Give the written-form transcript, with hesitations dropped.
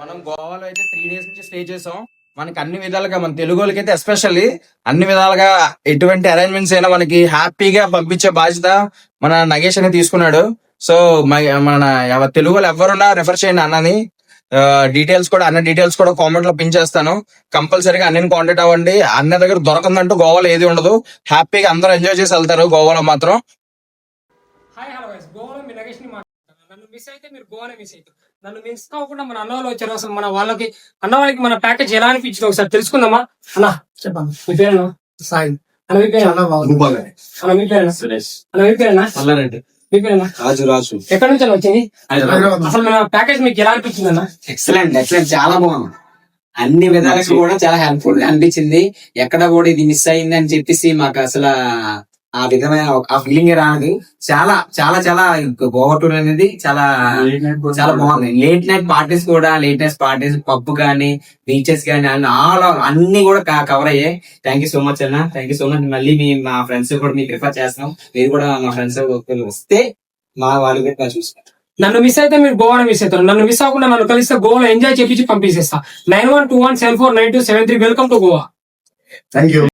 మనం గోవాలో అయితే 3 days నుంచి స్టే చేసాం. మనకి అన్ని విధాలుగా మన తెలుగు వాళ్ళకైతే ఎస్పెషల్లీ అన్ని విధాలుగా ఎటువంటి అరేంజ్మెంట్స్ అయినా మనకి హ్యాపీగా పంపించే బాధ్యత మన నగేష్ అని తీసుకున్నాడు. సో మన తెలుగు వాళ్ళు ఎవరున్నా రెఫర్ చేయండి అన్నని. డీటెయిల్స్ కూడా అన్న డీటెయిల్స్ కూడా కామెంట్ లో పిన్ చేస్తాను. కంపల్సరీగా అన్నని కాంటాక్ట్ అవ్వండి. అన్న దగ్గర దొరకందంటూ గోవాలో ఏది ఉండదు. హ్యాపీగా అందరూ ఎంజాయ్ చేసి వెళ్తారు గోవాలో మాత్రం. హాయ్ హలో గైస్, గోవాలో మీ నగేష్ ని మాట్లాడుతున్నాను. నన్ను మిస్ అయితే మీరు గోవానే మిస్ అవుతారు. నన్ను మిస్ కాకుండా మన అన్న వాళ్ళు వచ్చారు. అసలు మన వాళ్ళకి మన ప్యాకేజ్ ఎలా అనిపించింది ఒకసారి తెలుసుకుందామా? అన్న చెప్పండి, మీ పేరు సాయి అన్న, మీ పేరు అన్న, మీ పేరు సురేష్ అన్న, మీ పేరేనా మీ పేరేనా రాజు ఎక్కడి నుంచి వచ్చింది? అసలు మన ప్యాకేజ్ మీకు ఎలా అనిపించింది అన్న? ఎక్సలెంట్ చాలా బాగుంది. అన్ని విధాలుగా కూడా చాలా హెల్ప్ఫుల్ అనిపించింది. ఎక్కడ కూడా ఇది మిస్ అయింది అని చెప్పేసి మాకు అసలు ఆ విధమైన ఆ ఫీలింగ్ రాదు. చాలా చాలా చాలా గోవా టూర్ అనేది చాలా చాలా బాగుంది. లేట్ నైట్ పార్టీస్ పబ్ గానీ బీచెస్ గానీ అన్ని కూడా కవర్ అయ్యాయి. థ్యాంక్ యూ సో మచ్ అన్న, థ్యాంక్ యూ సో మచ్. మళ్ళీ మా ఫ్రెండ్స్ కూడా మీకు ప్రిఫర్ చేస్తాం. మీరు కూడా మా ఫ్రెండ్స్ వస్తే మా వాళ్ళు కూడా చూసుకుంటాం. నన్ను మిస్ అయితే మీరు గోవాని మిస్ అవుతారు. నన్ను మిస్ అవ్వకుండా నన్ను కలిస్తే గోవాలో ఎంజాయ్ చేపించి పంపించేస్తా. 9121749273. Welcome to Goa. Thank you.